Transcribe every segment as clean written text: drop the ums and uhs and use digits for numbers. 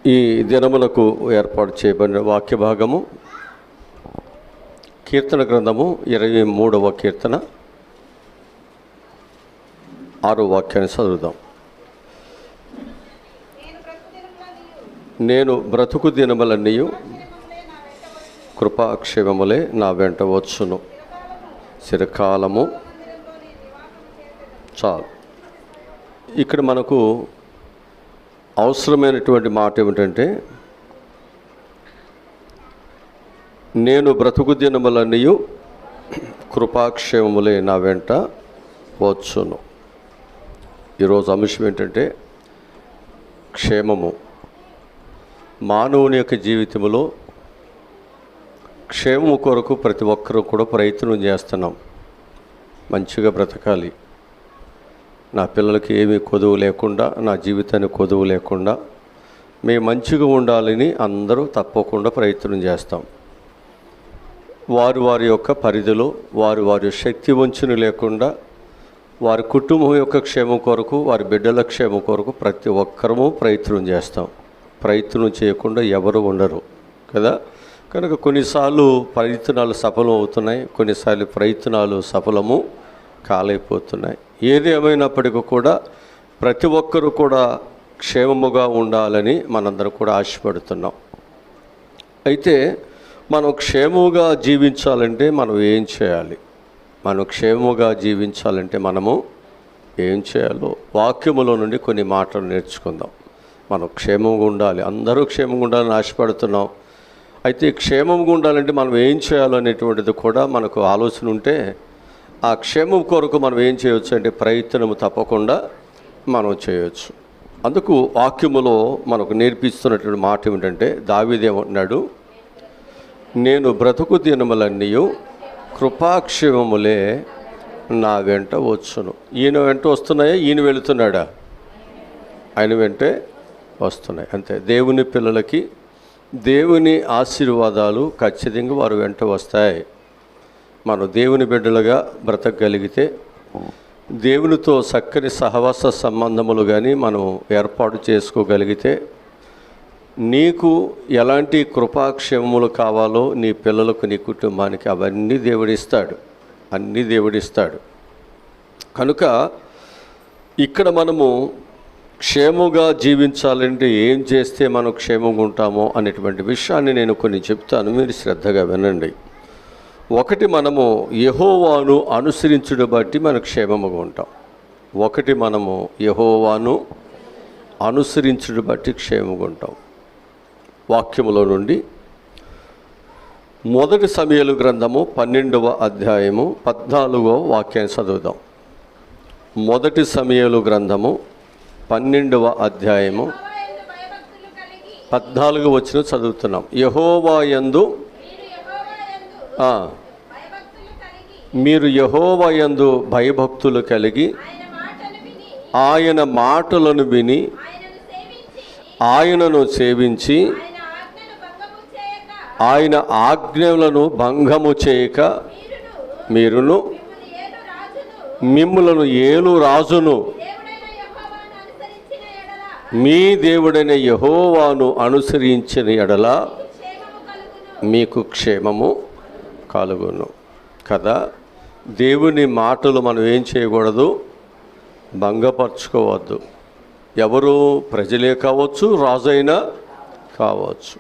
ఈ దినములకు ఏర్పాటు చేయబడిన వాక్య భాగము కీర్తన గ్రంథము 23వ కీర్తన 6వ వాక్యాన్ని చదువుదాం. నేను బ్రతుకు దినములన్నీయు కృపాక్షేమములే నా వెంట వచ్చును. చిరకాలము చాలు. ఇక్కడ మనకు అవసరమైనటువంటి మాట ఏమిటంటే, నేను బ్రతుకు దినములన్నీయు కృపాక్షేమములే నా వెంట వచ్చును. ఈరోజు అంశం ఏంటంటే క్షేమము. మానవుని యొక్క జీవితంలో క్షేమము కొరకు ప్రతి ఒక్కరూ కూడా ప్రయత్నం చేస్తున్నాం. మంచిగా బ్రతకాలి, నా పిల్లలకి ఏమీ కొదువు లేకుండా, నా జీవితానికి కొదువు లేకుండా మేము మంచిగా ఉండాలని అందరూ తప్పకుండా ప్రయత్నం చేస్తాం. వారి వారి యొక్క పరిధిలో వారి శక్తి వంచన లేకుండా వారి కుటుంబం యొక్క క్షేమం కొరకు, వారి బిడ్డల క్షేమం కొరకు ప్రతి ఒక్కరము ప్రయత్నం చేస్తాం. ప్రయత్నం చేయకుండా ఎవరు ఉండరు కదా. కనుక కొన్నిసార్లు ప్రయత్నాలు సఫలం అవుతున్నాయి, కొన్నిసార్లు ప్రయత్నాలు సఫలము కాలైపోతున్నాయి. ఏది ఏమైనప్పటికీ కూడా ప్రతి ఒక్కరూ కూడా క్షేమముగా ఉండాలని మనందరం కూడా ఆశపడుతున్నాం. అయితే మనం క్షేమముగా జీవించాలంటే మనం ఏం చేయాలి? మనం క్షేమముగా జీవించాలంటే మనము ఏం చేయాలో వాక్యములో నుండి కొన్ని మాటలు నేర్చుకుందాం. మనం క్షేమంగా ఉండాలి, అందరూ క్షేమంగా ఉండాలని ఆశపడుతున్నాం. అయితే క్షేమంగా ఉండాలంటే మనం ఏం చేయాలనేటువంటిది కూడా మనకు ఆలోచన ఉంటే, ఆ క్షేమం కొరకు మనం ఏం చేయవచ్చు అంటే ప్రయత్నము తప్పకుండా మనం చేయవచ్చు. అందుకు వాక్యములో మనకు నేర్పిస్తున్నటువంటి మాట ఏమిటంటే, దావీదేమంటున్నాడు, నేను బ్రతుకు దినములన్నీయు కృపాక్షేమములే నా వెంట వచ్చును. ఈయన వెంట వస్తున్నాయా, ఈయన వెళుతున్నాడా? ఆయన వెంటే వస్తున్నాయి. అంతే. దేవుని పిల్లలకి దేవుని ఆశీర్వాదాలు ఖచ్చితంగా వారు వెంట వస్తాయి. మనం దేవుని బిడ్డలుగా బ్రతకగలిగితే, దేవునితో చక్కని సహవాస సంబంధములు కానీ మనం ఏర్పాటు చేసుకోగలిగితే, నీకు ఎలాంటి కృపాక్షేమములు కావాలో నీ పిల్లలకు, నీ కుటుంబానికి అవన్నీ దేవుడిస్తాడు, అన్నీ దేవుడిస్తాడు. కనుక ఇక్కడ మనము క్షేమంగా జీవించాలంటే ఏం చేస్తే మనం క్షేమంగా ఉంటామో అనేటువంటి విషయాన్ని నేను కొన్ని చెప్తాను, మీరు శ్రద్ధగా వినండి. ఒకటి, మనము యెహోవాను అనుసరించుడు బట్టి మనం క్షేమముగా ఉంటాం. మనము యెహోవాను అనుసరించుడు బట్టి క్షేమముగా ఉంటాం. వాక్యములో నుండి 1 సమూయేలు గ్రంథము 12వ అధ్యాయము 14వ వాక్యాన్ని చదువుదాం. 1 సమూయేలు గ్రంథము 12వ అధ్యాయము 14 వచనం చదువుతున్నాం. యెహోవా యందు మీరు యెహోవా యందు భయభక్తులు కలిగి ఆయన మాటలను విని ఆయనను సేవించి ఆయన ఆజ్ఞలను భంగము చేయక మీరును మిమ్ములను ఏలు రాజును మీ దేవుడైన యెహోవాను అనుసరించిన ఎడల మీకు క్షేమము కలుగును కదా. దేవుని మాటలు మనం ఏం చేయకూడదు, భంగపరచుకోవద్దు. ఎవరు, ప్రజలే కావచ్చు, రాజైనా కావచ్చు,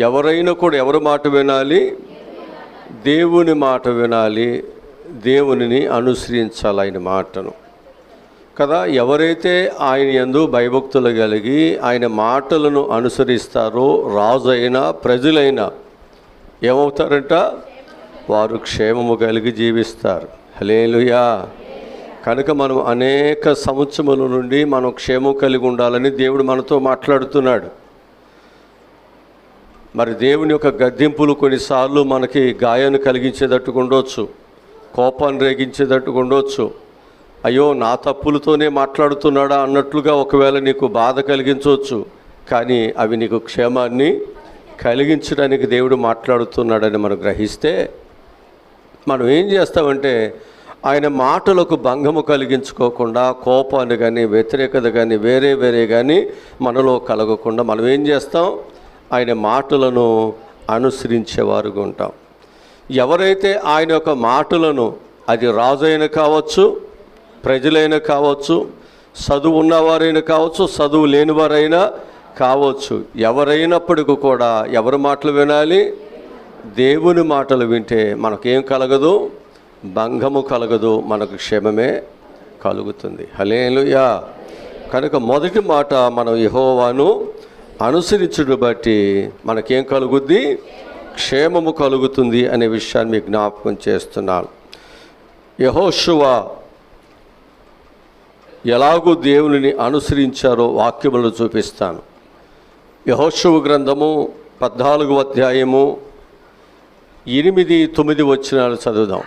ఎవరైనా కూడా ఎవరి మాట వినాలి? దేవుని మాట వినాలి, దేవునిని అనుసరించాలి, ఆయన మాటను కదా. ఎవరైతే ఆయన యందు భయభక్తులు కలిగి ఆయన మాటలను అనుసరిస్తారో రాజైనా ప్రజలైనా ఏమవుతారంట? వారు క్షేమము కలిగి జీవిస్తారు. హల్లెలూయా. కనుక మనం అనేక సంవత్సరముల నుండి మనం క్షేమం కలిగి ఉండాలని దేవుడు మనతో మాట్లాడుతున్నాడు. మరి దేవుని యొక్క గద్దింపులు కొన్నిసార్లు మనకి గాయాన్ని కలిగించేటట్టుగా ఉండొచ్చు, కోపాన్ని రేగించేటట్టుగా ఉండొచ్చు. అయ్యో, నా తప్పులతోనే మాట్లాడుతున్నాడా అన్నట్లుగా ఒకవేళ నీకు బాధ కలిగించవచ్చు. కానీ అవి నీకు క్షేమాన్ని కలిగించడానికి దేవుడు మాట్లాడుతున్నాడని మనం గ్రహిస్తే, మనం ఏం చేస్తామంటే ఆయన మాటలకు భంగము కలిగించుకోకుండా కోపాన్ని కానీ వ్యతిరేకత కానీ వేరే కానీ మనలో కలగకుండా మనం ఏం చేస్తాం? ఆయన మాటలను అనుసరించేవారుగా ఉంటాం. ఎవరైతే ఆయన యొక్క మాటలను, అది రాజైనా కావచ్చు, ప్రజలైనా కావచ్చు, చదువు ఉన్నవారైనా కావచ్చు, చదువు లేనివారైనా కావచ్చు, ఎవరైనప్పటికీ కూడా ఎవరి మాటలు వినాలి? దేవుని మాటలు వింటే మనకేం కలగదు? భంగము కలగదు, మనకు క్షేమమే కలుగుతుంది. హల్లెలూయా. కనుక మొదటి మాట, మనం యెహోవాను అనుసరించుడు బట్టి మనకేం కలుగుద్ది? క్షేమము కలుగుతుంది అనే విషయాన్ని మీకు జ్ఞాపకం చేస్తున్నాను. యెహోషువ ఎలాగూ దేవునిని అనుసరించారో వాక్యములు చూపిస్తాను. యెహోషువ గ్రంథము 14వ అధ్యాయము 8-9 వచనాలు చదువుదాం.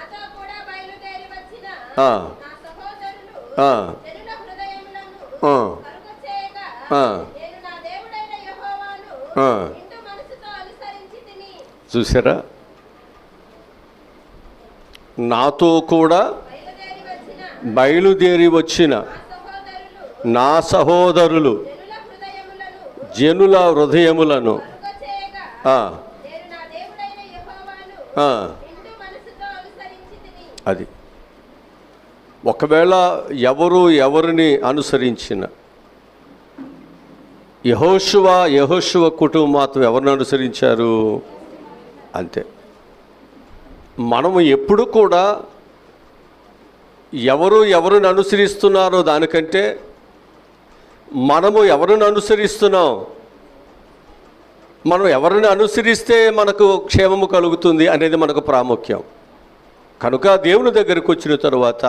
చూసారా? నాతో కూడా బయలుదేరి వచ్చిన నా సహోదరులు జనుల హృదయములను అది ఒకవేళ ఎవరిని అనుసరించిన, యెహోషువ కుటుంబం మాత్రం ఎవరిని అనుసరించారు? అంతే. మనము ఎప్పుడు కూడా ఎవరిని అనుసరిస్తున్నారో దానికంటే మనము ఎవరిని అనుసరిస్తున్నాం, మనం ఎవరిని అనుసరిస్తే మనకు క్షేమము కలుగుతుంది అనేది మనకు ప్రాముఖ్యం. కనుక దేవుని దగ్గరికి వచ్చిన తరువాత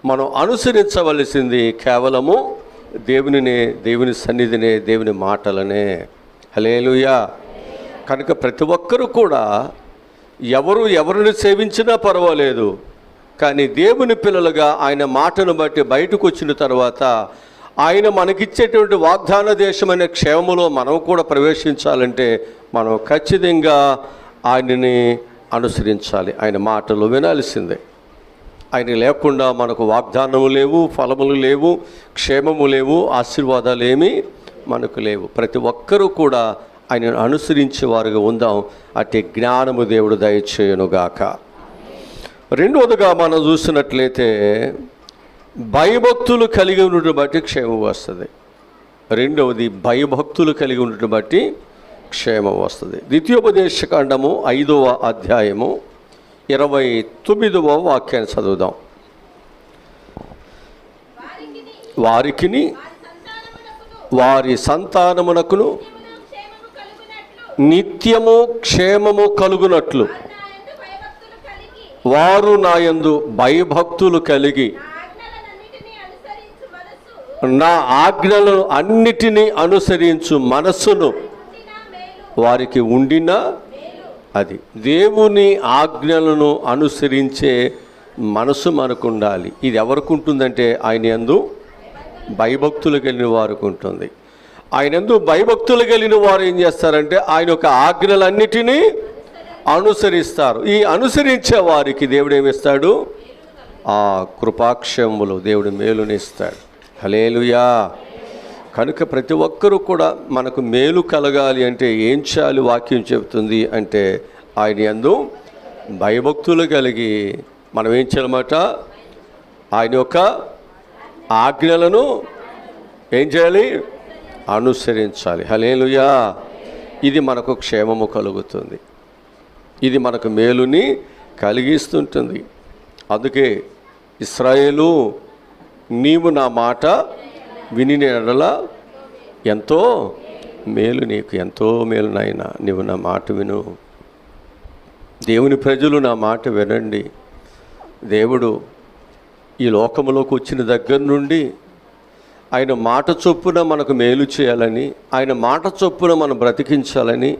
మనం అనుసరించవలసింది కేవలము దేవుని సన్నిధినే, దేవుని మాటలనే. హల్లెలూయా. కనుక ప్రతి ఒక్కరూ కూడా ఎవరిని సేవించినా పర్వాలేదు, కానీ దేవుని పిల్లలుగా ఆయన మాటను బట్టి బయటకు వచ్చిన తర్వాత ఆయన మనకిచ్చేటువంటి వాగ్దాన దేశమైన క్షేమములో మనం కూడా ప్రవేశించాలంటే మనం ఖచ్చితంగా ఆయనని అనుసరించాలి, ఆయన మాటలు వినాల్సిందే. ఆయన లేకుండా మనకు వాగ్దానము లేవు, ఫలములు లేవు, క్షేమము లేవు, ఆశీర్వాదాలు ఏమీ మనకు లేవు. ప్రతి ఒక్కరూ కూడా ఆయనను అనుసరించేవారుగా ఉందాం. అట్టి జ్ఞానము దేవుడు దయచేయునుగాక. రెండవదిగా మనం చూసినట్లయితే భయభక్తులు కలిగి ఉండటం బట్టి క్షేమం వస్తుంది. రెండవది భయభక్తులు కలిగి ఉండటం బట్టి క్షేమం వస్తుంది. ద్వితీయోపదేశకాండము 5వ అధ్యాయము 29వ వాక్యాన్ని చదువుదాం. వారికిని వారి సంతానమునకును నిత్యము క్షేమము కలుగునట్లు వారు నాయందు భయభక్తులు కలిగి నా ఆజ్ఞలను అన్నిటినీ అనుసరించు మనస్సును వారికి ఉండిన, అది దేవుని ఆజ్ఞలను అనుసరించే మనసు మనకు ఉండాలి. ఇది ఎవరికి ఉంటుందంటే ఆయన యందు భయభక్తులు కలిగిన వారికి ఉంటుంది. ఆయన యందు భయభక్తులు కలిగిన వారు ఏం చేస్తారంటే ఆయన యొక్క ఆజ్ఞలన్నిటినీ అనుసరిస్తారు. ఈ అనుసరించే వారికి దేవుడు ఏమిస్తాడు? ఆ కృపాక్షేమములు, దేవుడు మేలునిస్తాడు. హల్లెలూయా. కనుక ప్రతి ఒక్కరూ కూడా మనకు మేలు కలగాలి అంటే ఏం చేయాలి? వాక్యం చెబుతుంది అంటే ఆయన యందు భయభక్తులు కలిగి మనం ఏం చేయాలన్నమాట? ఆయన యొక్క ఆజ్ఞలను ఏం చేయాలి? అనుసరించాలి. హల్లెలూయా. ఇది మనకు క్షేమము కలుగుతుంది, ఇది మనకు మేలుని కలిగిస్తుంటుంది. అందుకే ఇశ్రాయేలు, నీవు నా మాట విని ఎడల ఎంతో మేలు, నీకు ఎంతో మేలు నాయనా, నీవు నా మాట విను. దేవుని ప్రజలు నా మాట వినండి. దేవుడు ఈ లోకములోకి వచ్చిన దగ్గర నుండి ఆయన మాట చొప్పున మనకు మేలు చేయాలని, ఆయన మాట చొప్పున మనం బ్రతికించాలని,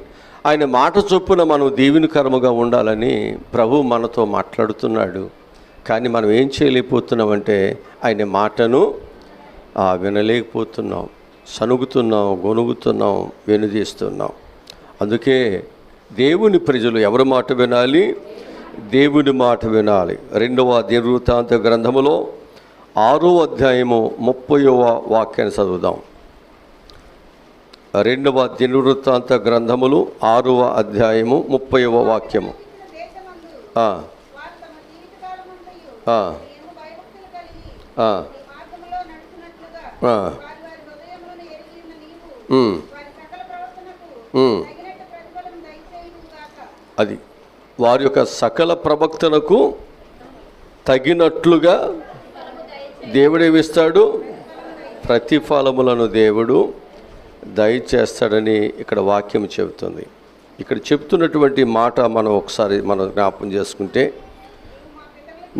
ఆయన మాట చొప్పున మనం దీవెనకరముగా ఉండాలని ప్రభు మనతో మాట్లాడుతున్నాడు. కానీ మనం ఏం చేయలేకపోతున్నామంటే ఆయన మాటను వినలేకపోతున్నాం, సనుగుతున్నాం, గొనుగుతున్నాం, వెనుదీస్తున్నాం. అందుకే దేవుని ప్రజలు ఎవరి మాట వినాలి? దేవుని మాట వినాలి. 2వ దినవృత్తాంత గ్రంథములో 6వ అధ్యాయము 30వ వాక్యాన్ని చదువుదాం. 2వ దినవృత్తాంత గ్రంథములు 6వ అధ్యాయము 30వ వాక్యము. అది వారి యొక్క సకల ప్రవక్తలకు తగినట్లుగా దేవుడేమిస్తాడు? ప్రతిఫలములను దేవుడు దయచేస్తాడని ఇక్కడ వాక్యం చెబుతుంది. ఇక్కడ చెప్తున్నటువంటి మాట మనం ఒకసారి జ్ఞాపకం చేసుకుంటే,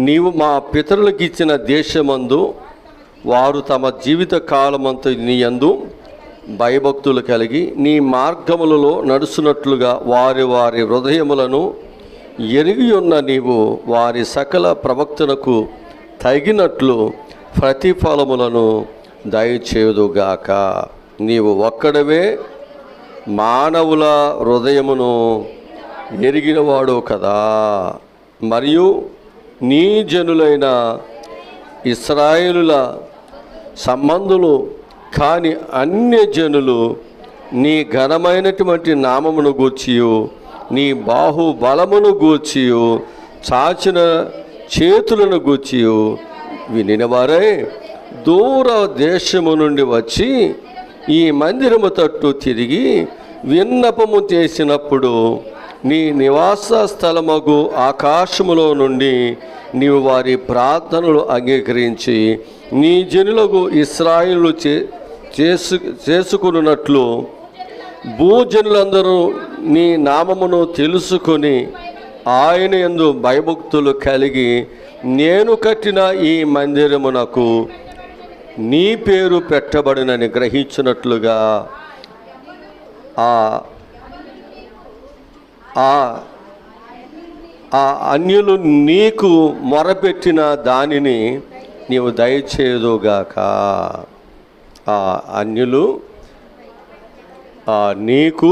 నీవు మా పితరులకు ఇచ్చిన దేశమందు వారు తమ జీవిత కాలమంతా నీ యందు భయభక్తులు కలిగి నీ మార్గములలో నడుచున్నట్లుగా వారి వారి హృదయములను ఎరిగి ఉన్న నీవు వారి సకల ప్రవక్తలకు తగినట్లు ప్రతిఫలములను దయచేయుదుగాక. నీవు ఒక్కడవే మానవుల హృదయమును ఎరిగినవాడు కదా, మరియు నీ జనులైన ఇశ్రాయేలుల సంబంధులు కాని అన్య జనులు నీ ఘనమైనటువంటి నామమును గూర్చియు నీ బాహుబలమును గూర్చియు చాచిన చేతులను గూర్చియు వినినవారై దూర దేశము నుండి వచ్చి ఈ మందిరము తట్టు తిరిగి విన్నపము చేసినప్పుడు నీ నివాస స్థలమగు ఆకాశములో నుండి నీవు వారి ప్రార్థనలు అంగీకరించి నీ జనులకు ఇశ్రాయేలు చేసుకున్నట్లు భూజనులందరూ నీ నామమును తెలుసుకొని ఆయన యందు భయభక్తులు కలిగి నేను కట్టిన ఈ మందిరమునకు నీ పేరు పెట్టబడినని గ్రహించినట్లుగా ఆ అన్యులు నీకు మొరపెట్టిన దానిని నీవు దయచేయుదుగాక. ఆ అన్యులు నీకు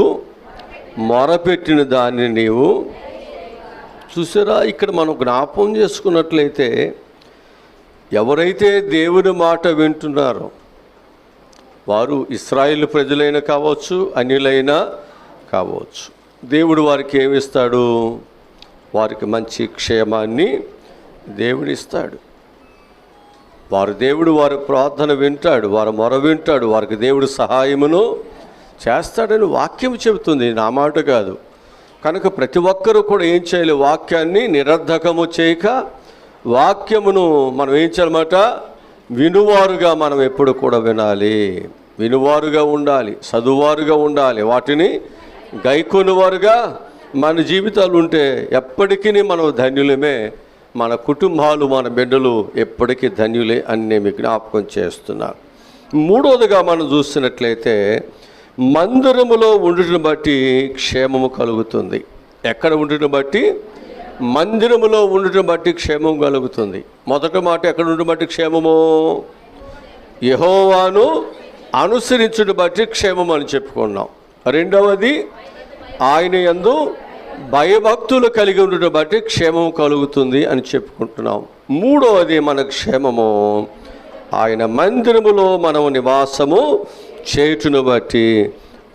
మొరపెట్టిన దానిని నీవు చూసారా. ఇక్కడ మనం జ్ఞాపకం చేసుకున్నట్లయితే ఎవరైతే దేవుని మాట వింటున్నారో వారు ఇశ్రాయేలు ప్రజలైన కావచ్చు, అన్యులైనా కావచ్చు, దేవుడు వారికి ఏమిస్తాడు? వారికి మంచి క్షేమాన్ని దేవుడిస్తాడు. దేవుడు వారి ప్రార్థన వింటాడు, వారి మొర వింటాడు, వారికి దేవుడు సహాయమును చేస్తాడని వాక్యం చెబుతుంది, నా మాట కాదు. కనుక ప్రతి ఒక్కరూ కూడా ఏం చేయాలి? వాక్యాన్ని నిరర్ధకము చేయక వాక్యమును మనం ఏం చేయాలన్నమాట? వినువారుగా మనం ఎప్పుడు కూడా వినాలి, వినువారుగా ఉండాలి, చదువువారుగా ఉండాలి, వాటిని గైకొనువారుగా మన జీవితాలు ఉంటే ఎప్పటికీ మనం ధన్యులమే. మన కుటుంబాలు, మన బిడ్డలు ఎప్పటికీ ధన్యులే అని నేను జ్ఞాపకం చేస్తున్నాను. మూడవదిగా మనం చూసినట్లయితే మందిరములో ఉండుటను బట్టి క్షేమము కలుగుతుంది. ఎక్కడ ఉండుటను బట్టి? మందిరములో ఉండుటను బట్టి క్షేమం కలుగుతుంది. మొదటి మాట ఎక్కడ ఉండటం బట్టి క్షేమము? యెహోవాను అనుసరించుట బట్టి క్షేమం అని చెప్పుకున్నాం. రెండవది ఆయన యందు భయభక్తులు కలిగి ఉండటం బట్టి క్షేమం కలుగుతుంది అని చెప్పుకుంటున్నాం. మూడవది మన క్షేమము ఆయన మందిరములో మనము నివాసము చేయుటను బట్టి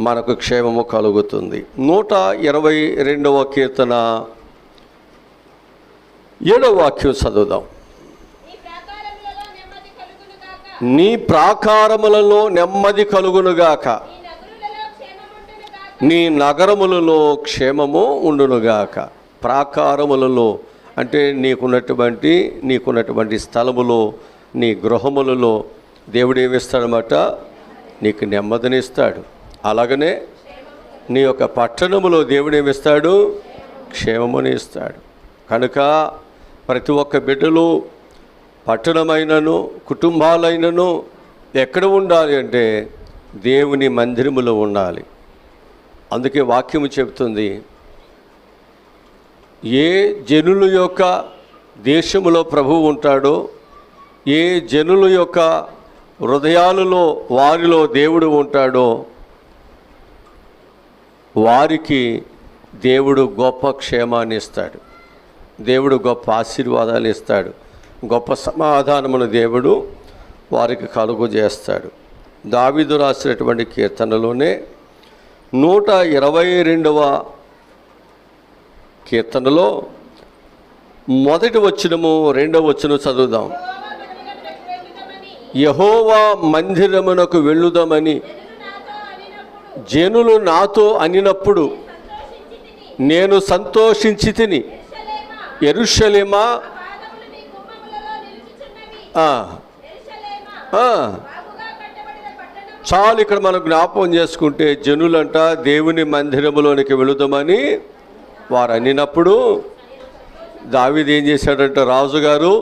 మనకు క్షేమము కలుగుతుంది. 122వ కీర్తన 7వ వాక్యం చదువుదాం. నీ ప్రాకారములలో నెమ్మది కలుగునుగాక, నీ నగరములలో క్షేమము ఉండునుగాక. ప్రాకారములలో అంటే నీకున్నటువంటి స్థలములో, నీ గృహములలో దేవుడు ఏమిస్తాడన్నమాట? నీకు నెమ్మదినిస్తాడు. అలాగనే నీ యొక్క పట్టణములో దేవుడు ఏమిస్తాడు? క్షేమముని ఇస్తాడు. కనుక ప్రతి ఒక్క బిడ్డలు పట్టణమైనను కుటుంబాలైనను ఎక్కడ ఉండాలి అంటే దేవుని మందిరములో ఉండాలి. అందుకే వాక్యము చెబుతుంది, ఏ జనుల యొక్క దేశములో ప్రభువు ఉంటాడో, ఏ జనుల యొక్క హృదయాలలో వారిలో దేవుడు ఉంటాడో వారికి దేవుడు గొప్ప క్షేమాన్ని ఇస్తాడు. దేవుడు గొప్ప ఆశీర్వాదాలు ఇస్తాడు. గొప్ప సమాధానమును దేవుడు వారికి కలుగు చేస్తాడు. దావీదు రాసినటువంటి కీర్తనలోనే 122వ కీర్తనలో మొదటి వచనము 2వ వచనం చదువుదాం. యెహోవా మందిరమునకు వెళ్ళుదామని జనులు నాతో అనినప్పుడు నేను సంతోషించి తిని. యెరూషలేమా, చాలు. ఇక్కడ మనం జ్ఞాపకం చేసుకుంటే జనులంట దేవుని మందిరములోనికి వెళుదామని వారు అనినప్పుడు దావీదు ఏం చేశాడంట? రాజుగారు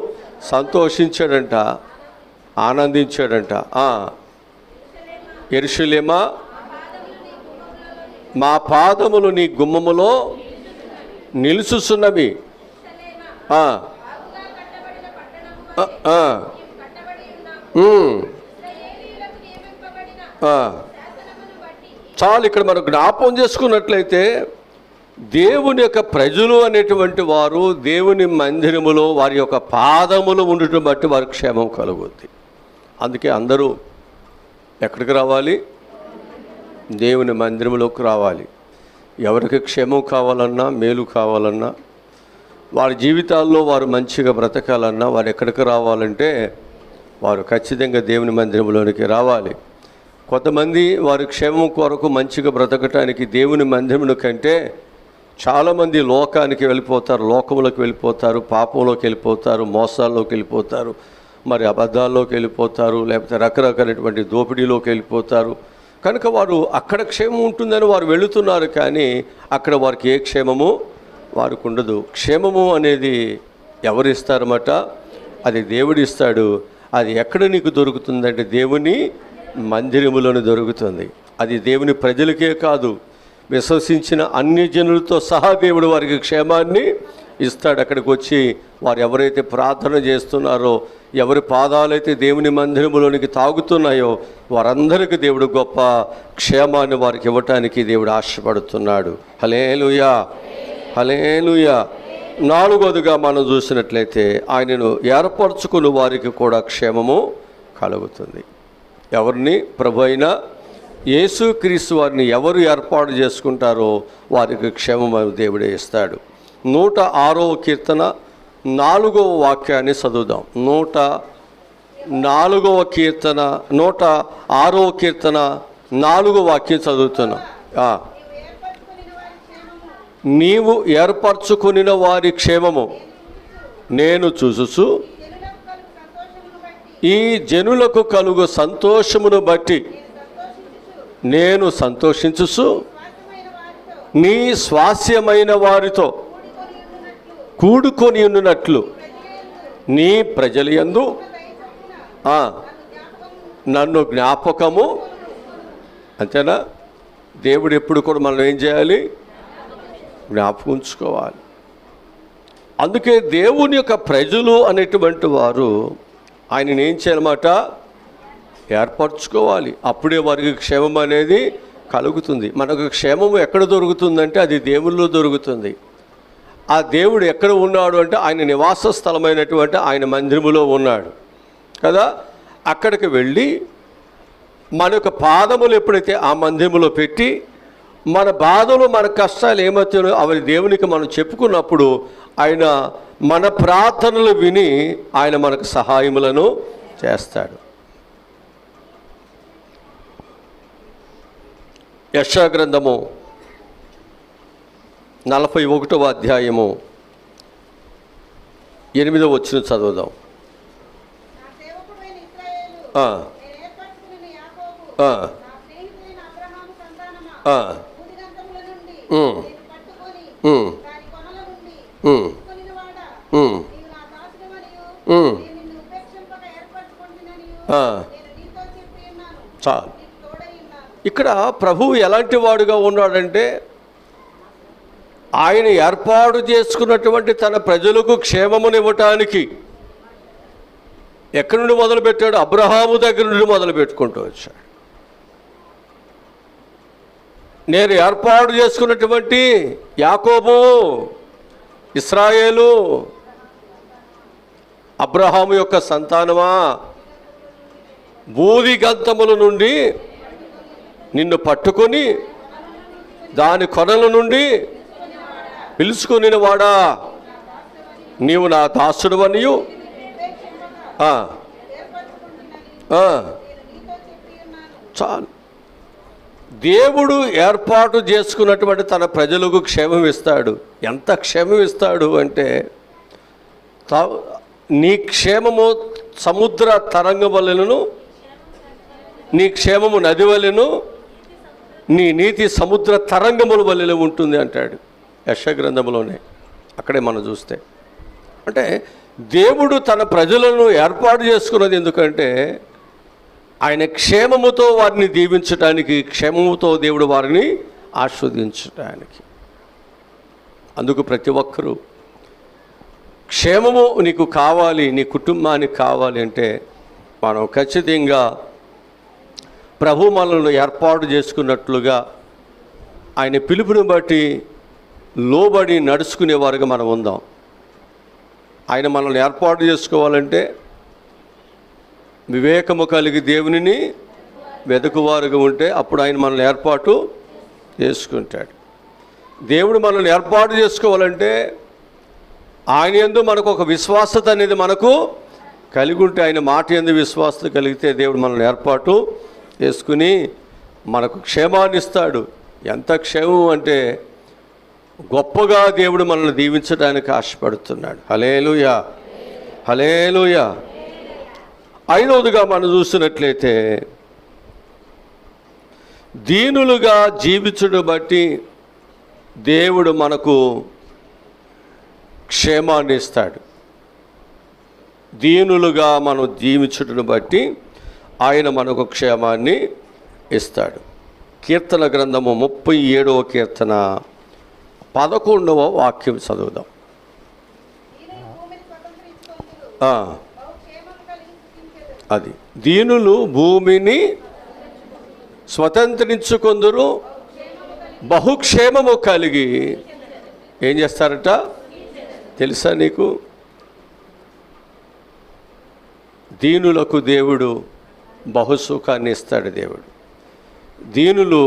సంతోషించాడంట, ఆనందించాడంట. యెరూషలేమా, మా పాదములు నీ గుమ్మములో నిలుచుచున్నవి. చాలు. ఇక్కడ మనం జ్ఞాపకం చేసుకున్నట్లయితే దేవుని యొక్క ప్రజలు అనేటువంటి వారు దేవుని మందిరములో వారి యొక్క పాదములు ఉండటం బట్టి వారికి క్షేమం కలుగుద్ది. అందుకే అందరూ ఎక్కడికి రావాలి? దేవుని మందిరములోకి రావాలి. ఎవరికి క్షేమం కావాలన్నా, మేలు కావాలన్నా, వారి జీవితాల్లో వారు మంచిగా బ్రతకాలన్నా వారు ఎక్కడికి రావాలంటే వారు ఖచ్చితంగా దేవుని మందిరంలోనికి రావాలి. కొంతమంది వారి క్షేమం కొరకు మంచిగా బ్రతకటానికి దేవుని మందిరమును కంటే చాలామంది లోకానికి వెళ్ళిపోతారు, లోకంలోకి వెళ్ళిపోతారు, పాపంలోకి వెళ్ళిపోతారు, మోసాల్లోకి వెళ్ళిపోతారు, మరి అబద్ధాల్లోకి వెళ్ళిపోతారు, లేకపోతే రకరకాలైనటువంటి దోపిడీలోకి వెళ్ళిపోతారు. కనుక వారు అక్కడ క్షేమం ఉంటుందని వారు వెళుతున్నారు, కానీ అక్కడ వారికి ఏ క్షేమము వారికి ఉండదు. క్షేమము అనేది ఎవరు ఇస్తారన్నమాట? అది దేవుడు ఇస్తాడు. అది ఎక్కడ నీకు దొరుకుతుందంటే దేవుని మందిరములోనే దొరుకుతుంది. అది దేవుని ప్రజలకే కాదు, విశ్వసించిన అన్ని జనులతో సహా దేవుడు వారికి క్షేమాన్ని ఇస్తాడు. అక్కడికి వచ్చి వారు ఎవరైతే ప్రార్థన చేస్తున్నారో, ఎవరి పాదాలైతే దేవుని మందిరములోనికి తాగుతున్నాయో వారందరికీ దేవుడు గొప్ప క్షేమాన్ని వారికి ఇవ్వటానికి దేవుడు ఆశపడుతున్నాడు. హల్లెలూయా, హల్లెలూయా. 4వదిగా మనం చూసినట్లయితే ఆయనను ఏర్పరచుకుని వారికి కూడా క్షేమము కలుగుతుంది. ఎవరిని? ప్రభు అయిన యేసుక్రీస్తు వారిని ఎవరు ఏర్పాటు చేసుకుంటారో వారికి క్షేమము దేవుడే ఇస్తాడు. 106వ కీర్తన 4వ వాక్యాన్ని చదువుదాం. 104వ కీర్తన 106వ కీర్తన 4వ వాక్యం చదువుతున్నాం. నీవు ఏర్పరచుకునిన వారి క్షేమము నేను చూసుచు ఈ జనులకు కలుగు సంతోషమును బట్టి నేను సంతోషించుచు నీ స్వాస్యమైన వారితో కూడుకొని ఉన్నట్లు నీ ప్రజల యందు నన్ను జ్ఞాపకము. అంతేనా? దేవుడు ఎప్పుడు కూడా మనం ఏం చేయాలి? జ్ఞాపకం ఉంచుకోవాలి. అందుకే దేవుని యొక్క ప్రజలు అనేటువంటి వారు ఆయనను ఏం చేయాలన్నమాట? ఏర్పరచుకోవాలి. అప్పుడే వారికి క్షేమం అనేది కలుగుతుంది. మనకు క్షేమము ఎక్కడ దొరుకుతుందంటే అది దేవుల్లో దొరుకుతుంది. ఆ దేవుడు ఎక్కడ ఉన్నాడు అంటే ఆయన నివాస స్థలమైనటువంటి ఆయన మందిరములో ఉన్నాడు కదా. అక్కడికి వెళ్ళి మన యొక్క పాదములు ఎప్పుడైతే ఆ మందిరములో పెట్టి మన బాధలు మన కష్టాలు ఏమవుతాయో అవి దేవునికి మనం చెప్పుకున్నప్పుడు ఆయన మన ప్రార్థనలు విని ఆయన మనకు సహాయములను చేస్తాడు. యెషయా గ్రంథము 41వ అధ్యాయము 8వ వచనం చదువుదాం. చాలు. ఇక్కడ ప్రభువు ఎలాంటి వాడుగా ఉన్నాడంటే ఆయన ఏర్పాటు చేసుకున్నటువంటి తన ప్రజలకు క్షేమమునివ్వటానికి ఎక్కడి నుండి మొదలుపెట్టాడు? అబ్రహాము దగ్గర నుండి మొదలు పెట్టుకుంటూ వచ్చాడు. నేను ఏర్పాటు చేసుకున్నటువంటి యాకోబు ఇశ్రాయేలు, అబ్రహాము యొక్క సంతానమా, భూదిగంతముల నుండి నిన్ను పట్టుకొని దాని కొనల నుండి పిలుచుకొనిన వాడా, నీవు నా దాసుడువనియు చాలు. దేవుడు ఏర్పాటు చేసుకున్నటువంటి తన ప్రజలకు క్షేమం ఇస్తాడు. ఎంత క్షేమం ఇస్తాడు అంటే, నీ క్షేమము సముద్ర తరంగ వలెను, నీ క్షేమము నది వలెను, నీ నీతి సముద్ర తరంగముల వలెను ఉంటుంది అంటాడు యెషయా గ్రంథంలోనే. అక్కడే మనం చూస్తే అంటే దేవుడు తన ప్రజలను ఏర్పాటు చేసుకున్నది ఎందుకంటే ఆయన క్షేమముతో వారిని దీవించడానికి, క్షేమముతో దేవుడు వారిని ఆస్వాదించడానికి. అందుకు ప్రతి ఒక్కరూ క్షేమము నీకు కావాలి, నీ కుటుంబానికి కావాలి అంటే మనం ఖచ్చితంగా ప్రభు మనల్ని ఏర్పాటు చేసుకున్నట్లుగా ఆయన పిలుపుని బట్టి లోబడి నడుచుకునేవారుగా మనం ఉందాం. ఆయన మనల్ని ఏర్పాటు చేసుకోవాలంటే వివేకము కలిగి దేవునిని వెతుకువారుగా ఉంటే అప్పుడు ఆయన మనల్ని ఏర్పాటు చేసుకుంటాడు. దేవుడు మనల్ని ఏర్పాటు చేసుకోవాలంటే ఆయన యందు మనకు ఒక విశ్వాసత అనేది మనకు కలిగి ఉంటే, ఆయన మాట యందు విశ్వాసత కలిగితే దేవుడు మనల్ని ఏర్పాటు చేసుకుని మనకు క్షేమాన్ని ఇస్తాడు. ఎంత క్షేమం అంటే గొప్పగా దేవుడు మనల్ని దీవించడానికి ఆశపడుతున్నాడు. హల్లెలూయా, హల్లెలూయా. ఐదవదిగా మనం చూసినట్లయితే దీనులుగా జీవించుడు బట్టి దేవుడు మనకు క్షేమాన్ని ఇస్తాడు. దీనులుగా మనం జీవించుటను బట్టి ఆయన మనకు క్షేమాన్ని ఇస్తాడు. కీర్తన గ్రంథము 37వ కీర్తన 11వ వాక్యం చదువుదాం. అది దీనులు భూమిని స్వతంత్రించుకొందురు, బహుక్షేమము కలిగి ఏం చేస్తారట తెలుసా నీకు? దీనులకు దేవుడు బహుసుఖాన్ని ఇస్తాడు. దేవుడు దీనులు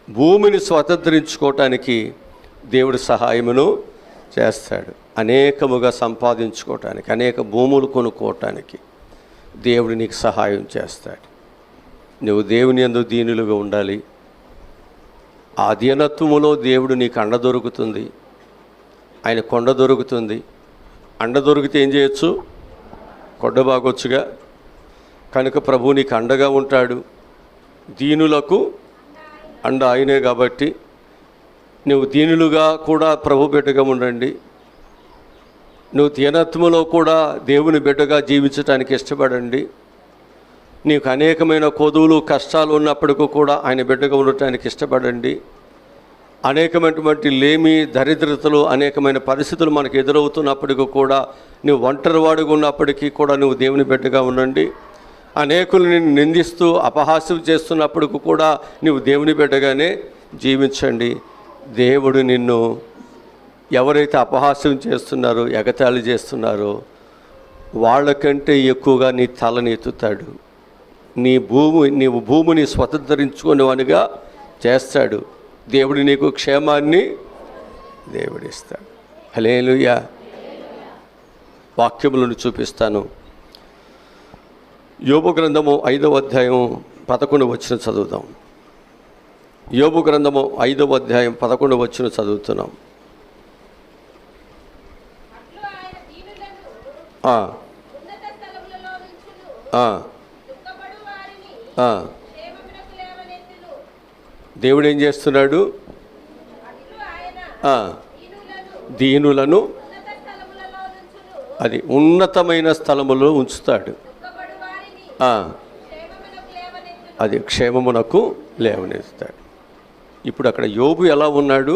భూమిని స్వతంత్రించుకోవటానికి దేవుడు సహాయమును చేస్తాడు. అనేకముగా సంపాదించుకోవటానికి, అనేక భూములు కొనుక్కోవటానికి దేవుడు నీకు సహాయం చేస్తాడు. నువ్వు దేవుని యందు దీనులుగా ఉండాలి. ఆ దీనత్వములో దేవుడు నీకు అండ దొరుకుతుంది, ఆయన కొండ దొరుకుతుంది. అండ దొరికితే ఏం చేయొచ్చు? కొండ బాగొచ్చుగా. కనుక ప్రభు నీకు అండగా ఉంటాడు. దీనులకు అండ ఆయనే కాబట్టి నువ్వు దీనులుగా కూడా ప్రభు బిడ్డగా ఉండండి. నువ్వు దీనత్వములో కూడా దేవుని బిడ్డగా జీవించడానికి ఇష్టపడండి. నీకు అనేకమైన కొదువులు కష్టాలు ఉన్నప్పటికీ కూడా ఆయన బిడ్డగా ఉండటానికి ఇష్టపడండి. అనేకమైనటువంటి లేమి దరిద్రతలు, అనేకమైన పరిస్థితులు మనకు ఎదురవుతున్నప్పటికీ కూడా నువ్వు ఒంటరివాడుగా ఉన్నప్పటికీ కూడా నువ్వు దేవుని బిడ్డగా ఉండండి. అనేకులు నిన్ను నిందిస్తూ అపహాస్యం చేస్తున్నప్పటికీ కూడా నువ్వు దేవుని బిడ్డగానే జీవించండి. దేవుడు నిన్ను ఎవరైతే అపహాస్యం చేస్తున్నారో, ఎగతాళి చేస్తున్నారో వాళ్ళకంటే ఎక్కువగా నీ తలని ఎత్తుతాడు. నీవు భూమిని స్వతంత్రించుకునేవానిగా చేస్తాడు. దేవుడు నీకు క్షేమాన్ని దేవుడిస్తాడు. హల్లెలూయా. వాక్యములను చూపిస్తాను. యోబు గ్రంథము 5వ అధ్యాయం 11వ వచనం చదువుదాం. యోబు గ్రంథము 5వ అధ్యాయం 11వ వచనం చదువుతున్నాం. దేవుడు ఏం చేస్తున్నాడు? దీనులను అది ఉన్నతమైన స్థలములో ఉంచుతాడు. అది క్షేమమునకు లేవనెత్తాడు. ఇప్పుడు అక్కడ యోబు ఎలా ఉన్నాడు?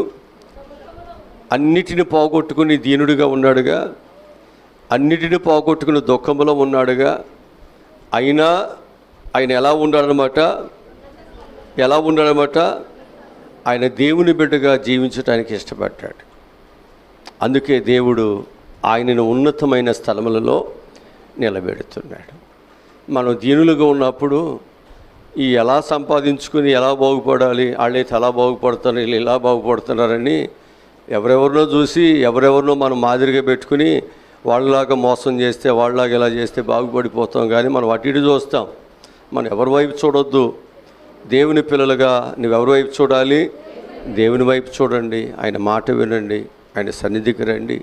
అన్నిటిని పోగొట్టుకుని దీనుడిగా ఉన్నాడుగా, అన్నిటిని పోగొట్టుకుని దుఃఖంలో ఉన్నాడుగా. అయినా ఆయన ఎలా ఉన్నాడనమాట? ఆయన దేవుని బిడ్డగా జీవించడానికి ఇష్టపడ్డాడు. అందుకే దేవుడు ఆయనను ఉన్నతమైన స్థలములలో నిలబెడుతున్నాడు. మనం దీనులుగా ఉన్నప్పుడు ఈ ఎలా సంపాదించుకుని ఎలా బాగుపడాలి, వాళ్ళైతే అలా బాగుపడుతున్నారు, వీళ్ళు ఇలా బాగుపడుతున్నారని ఎవరెవరినో చూసి ఎవరెవరినో మనం మాదిరిగా పెట్టుకుని వాళ్ళలాగా మోసం చేస్తే వాళ్ళలాగా ఇలా చేస్తే బాగుపడిపోతాం. కానీ మనం అటు ఇటు చూస్తాం. మనం ఎవరి వైపు చూడొద్దు. దేవుని పిల్లలుగా నువ్వెవరి వైపు చూడాలి? దేవుని వైపు చూడండి. ఆయన మాట వినండి. ఆయన సన్నిధికి రండి.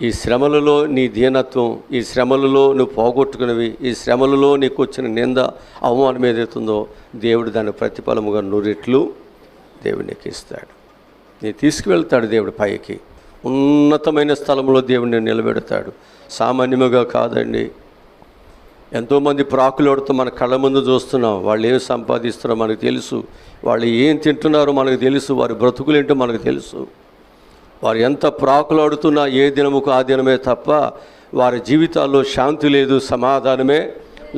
ఈ శ్రమలలో నీ దీనత్వం, ఈ శ్రమలలో నువ్వు పోగొట్టుకున్నవి, ఈ శ్రమలలో నీకు వచ్చిన నింద అవమానం ఏదైతుందో దేవుడు దాని ప్రతిఫలముగా 100 రెట్లు దేవుడు నీకు ఇస్తాడు. నీ తీసుకువెళ్తాడు దేవుడు పైకి. ఉన్నతమైన స్థలంలో దేవుడిని నిలబెడతాడు. సామాన్యముగా కాదండి. ఎంతోమంది ప్రాకులాడుతూ మన కళ్ళ ముందు చూస్తున్నాం. వాళ్ళు ఏం సంపాదిస్తున్నారో మనకు తెలుసు. వాళ్ళు ఏం తింటున్నారో మనకు తెలుసు. వారి బ్రతుకులేంటో మనకు తెలుసు. వారు ఎంత ప్రాకులాడుతున్నా ఏ దినముకు ఆ దినమే తప్ప వారి జీవితాల్లో శాంతి లేదు, సమాధానమే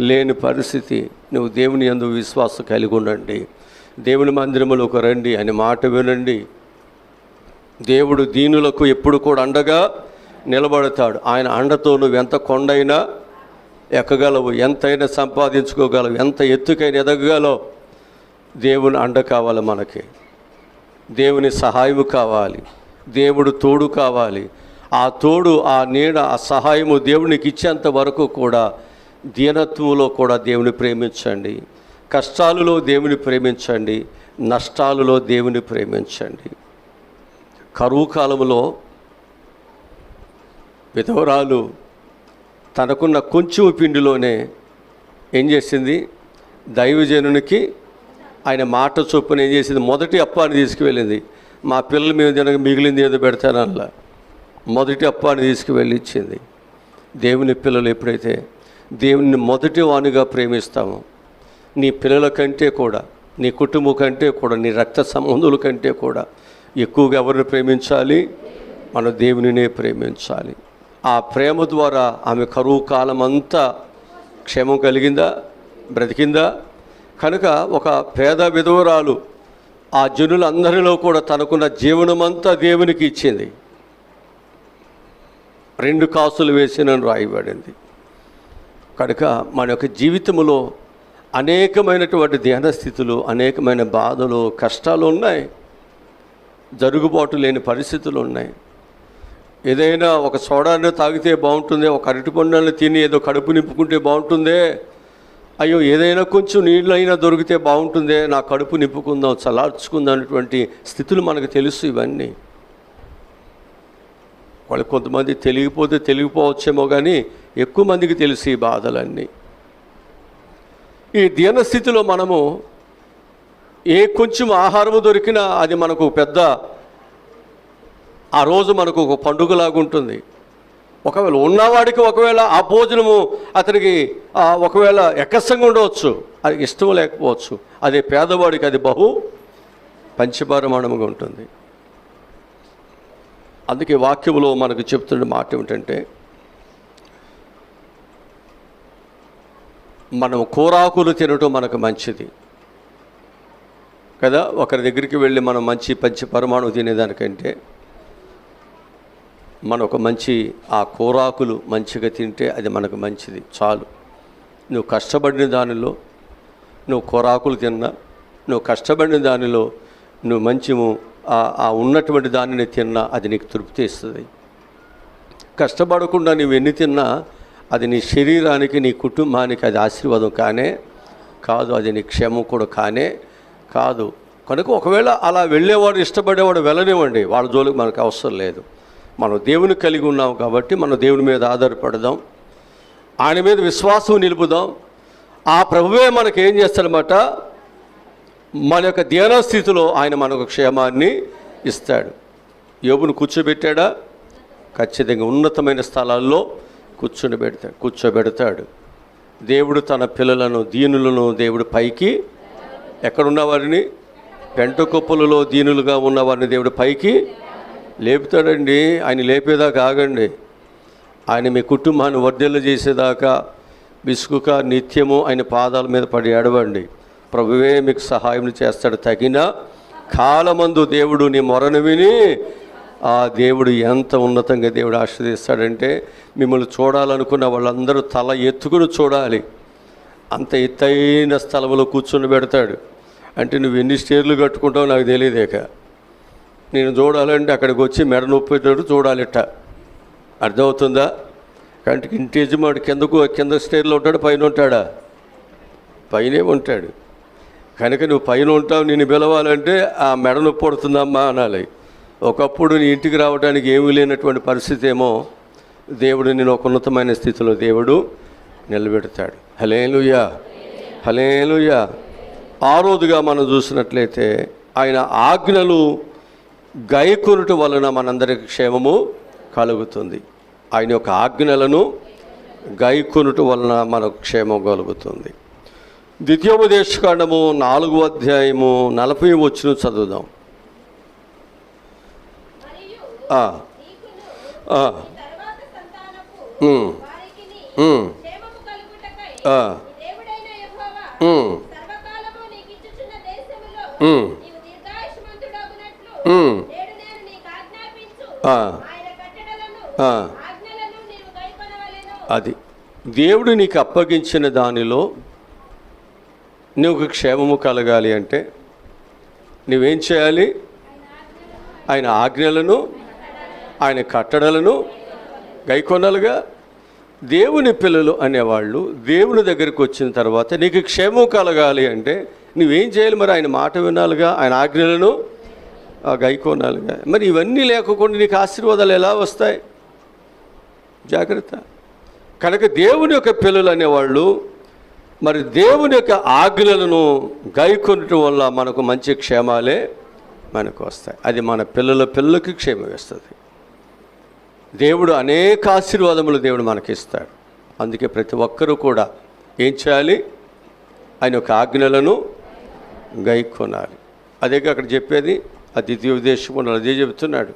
లేని పరిస్థితి. నువ్వు దేవుని యందు విశ్వాసం కలిగి ఉండండి. దేవుని మందిరములోకి రండి. ఆయన మాట వినండి. దేవుడు దీనులకు ఎప్పుడు కూడా అండగా నిలబడతాడు. ఆయన అండతో నువ్వు ఎంత కొండైనా ఎక్కగలవు, ఎంతైనా సంపాదించుకోగలవు, ఎంత ఎత్తుకైనా ఎదగగలవు. దేవుని అండ కావాలి మనకి. దేవుని సహాయము కావాలి. దేవుడు తోడు కావాలి. ఆ తోడు, ఆ నీడ, ఆ సహాయము దేవునికి ఇచ్చేంత వరకు కూడా దీనత్వంలో కూడా దేవుని ప్రేమించండి. కష్టాలలో దేవుని ప్రేమించండి. నష్టాలలో దేవుని ప్రేమించండి. కరువు కాలంలో విధవరాలు తనకున్న కొంచెం పిండిలోనే ఏం చేసింది? దైవజనునికి ఆయన మాట చొప్పున ఏం చేసింది? మొదటి అప్పాన్ని తీసుకువెళ్ళింది. మా పిల్లలు మేము తినక మిగిలింది ఏదో పెడతానల్లా మొదటి అప్పాన్ని తీసుకువెళ్ళి ఇచ్చింది. దేవుని పిల్లలు ఎప్పుడైతే దేవుని మొదటి వానిగా ప్రేమిస్తామో, నీ పిల్లల కంటే కూడా, నీ కుటుంబం కంటే కూడా, నీ రక్త సంబంధుల కంటే కూడా ఎక్కువగా ఎవరిని ప్రేమించాలి? మన దేవునినే ప్రేమించాలి. ఆ ప్రేమ ద్వారా ఆమె కరువు కాలం అంతా క్షేమం కలిగిందా? బ్రతికిందా? కనుక ఒక పేద విధవరాలు ఆ జనులందరిలో కూడా తనకున్న జీవనమంతా దేవునికి ఇచ్చింది. 2 కాసులు వేసినని రాయబడింది. కనుక మన యొక్క జీవితంలో అనేకమైనటువంటి ధ్యాన స్థితులు, అనేకమైన బాధలు, కష్టాలు ఉన్నాయి. జరుగుబాటు లేని పరిస్థితులు ఉన్నాయి. ఏదైనా ఒక సోడాన్ని తాగితే బాగుంటుందే, ఒక అరటిపండుని తిని ఏదో కడుపు నింపుకుంటే బాగుంటుందే, అయ్యో ఏదైనా కొంచెం నీళ్ళైనా దొరికితే బాగుంటుందే, నా కడుపు నింపుకుందాం, చల్లార్చుకుందాం అనేటువంటి స్థితులు మనకు తెలుసు. ఇవన్నీ వాళ్ళకి కొంతమంది తెలియకపోవచ్చేమో, కానీ ఎక్కువ మందికి తెలుసు ఈ బాధలన్నీ. ఈ దీన స్థితిలో మనము ఏ కొంచెం ఆహారము దొరికినా అది మనకు పెద్ద, ఆ రోజు మనకు ఒక పండుగలాగుంటుంది. ఒకవేళ ఉన్నవాడికి ఒకవేళ ఆ భోజనము అతనికి ఒకవేళ ఎక్కసంగా ఉండవచ్చు, అది ఇష్టం లేకపోవచ్చు. అదే పేదవాడికి అది బహు పంచపరమాణముగా ఉంటుంది. అందుకే వాక్యములో మనకు చెప్తున్న మాట ఏమిటంటే, మనం కూరాకులు తినటం మనకు మంచిది కదా. ఒకరి దగ్గరికి వెళ్ళి మనం మంచి పంచపరమాణు తినేదానికంటే మన ఒక మంచి ఆ కూరాకులు మంచిగా తింటే అది మనకు మంచిది చాలు. నువ్వు కష్టపడిన దానిలో నువ్వు కూరాకులు తిన్నా, నువ్వు కష్టపడిన దానిలో నువ్వు మంచిము ఆ ఉన్నటువంటి దానిని తిన్నా అది నీకు తృప్తి ఇస్తుంది. కష్టపడకుండా నువ్వు ఎన్ని తిన్నా అది నీ శరీరానికి, నీ కుటుంబానికి అది ఆశీర్వాదం కానే కాదు, అది నీ క్షేమం కూడా కానే కాదు. కనుక ఒకవేళ అలా వెళ్ళేవాడు, ఇష్టపడేవాడు వెళ్ళనివ్వండి, వాళ్ళ జోలికి మనకు అవసరం లేదు. మనం దేవుని కలిగి ఉన్నాం కాబట్టి మనం దేవుని మీద ఆధారపడదాం, ఆయన మీద విశ్వాసం నిలుపుదాం. ఆ ప్రభువే మనకు ఏం చేస్తాడనమాట, మన యొక్క ధ్యాన స్థితిలో ఆయన మనకు క్షేమాన్ని ఇస్తాడు. యోబును కూర్చోబెట్టాడా? ఖచ్చితంగా ఉన్నతమైన స్థలాల్లో కూర్చోబెడతాడు. దేవుడు తన పిల్లలను, దీనులను దేవుడు పైకి, ఎక్కడున్న వారిని, పెంట కుప్పలలో దీనులుగా ఉన్నవారిని దేవుడు పైకి లేపుతాడండి. ఆయన లేపేదాకా ఆగండి. ఆయన మీ కుటుంబాన్ని వర్ధిల్ల చేసేదాకా విసుగుక నిత్యము ఆయన పాదాల మీద పడి ఏడవండి. ప్రభువే మీకు సహాయం చేస్తాడు. తగిన కాలమందు దేవుడు నీ మొరను విని ఆ దేవుడు ఎంత ఉన్నతంగా దేవుడు ఆశీర్వదిస్తాడంటే, మిమ్మల్ని చూడాలనుకున్న వాళ్ళందరూ తల ఎత్తుకుని చూడాలి. అంత ఎత్తైన స్థలంలో కూర్చొని పెడతాడు. అంటే నువ్వు ఎన్ని స్టేర్లు కట్టుకుంటావో నాకు తెలియదేక. నేను చూడాలంటే అక్కడికి వచ్చి మెడ నొప్పేటట్టు చూడాలిట. అర్థమవుతుందా? కంటికి ఇంటి యజమాడు కింద స్టేర్లో ఉంటాడు, పైన ఉంటాడా? పైనే ఉంటాడు. కనుక నువ్వు పైన ఉంటావు, నేను పిలవాలంటే ఆ మెడ నొప్పి పడుతుందమ్మా అనాలి. ఒకప్పుడు నీ ఇంటికి రావడానికి ఏమీ లేనటువంటి పరిస్థితి ఏమో దేవుడు నేను ఒక ఉన్నతమైన స్థితిలో దేవుడు నిలబెడతాడు. హల్లెలూయా, హల్లెలూయా. ఆరోదుగా మనం చూసినట్లయితే ఆయన ఆజ్ఞలు గైకొనుట వలన మనందరికి క్షేమము కలుగుతుంది. ఆయన యొక్క ఆజ్ఞలను గైకొనుట వలన మనకు క్షేమం కలుగుతుంది. ద్వితీయోపదేశకాండము 4వ అధ్యాయము 40వ వచనం చదువుదాం. అది దేవుడు నీకు అప్పగించిన దానిలో నువ్వు క్షేమము కలగాలి అంటే నువ్వేం చేయాలి? ఆయన ఆజ్ఞలను, ఆయన కట్టడలను గైకొనాలిగా. దేవుని పిల్లలు అనేవాళ్ళు దేవుని దగ్గరికి వచ్చిన తర్వాత నీకు క్షేమం కలగాలి అంటే నువ్వేం చేయాలి? మరి ఆయన మాట వినాలిగా, ఆయన ఆజ్ఞలను గైకొనాలిగా. మరి ఇవన్నీ లేకుండా నీకు ఆశీర్వాదాలు ఎలా వస్తాయి? జాగ్రత్త. కనుక దేవుని యొక్క పిల్లలు అనేవాళ్ళు మరి దేవుని యొక్క ఆజ్ఞలను గైకొనటం వల్ల మనకు మంచి క్షేమాలే మనకు వస్తాయి. అది మన పిల్లలకి క్షేమం ఇస్తుంది. దేవుడు అనేక ఆశీర్వాదములు దేవుడు మనకిస్తాడు. అందుకే ప్రతి ఒక్కరూ కూడా ఏం చేయాలి? ఆయన యొక్క ఆజ్ఞలను గైకొనాలి. అదే అక్కడ చెప్పేది. ఆ ద్వితీయోపదేశం అదే చెబుతున్నాడు.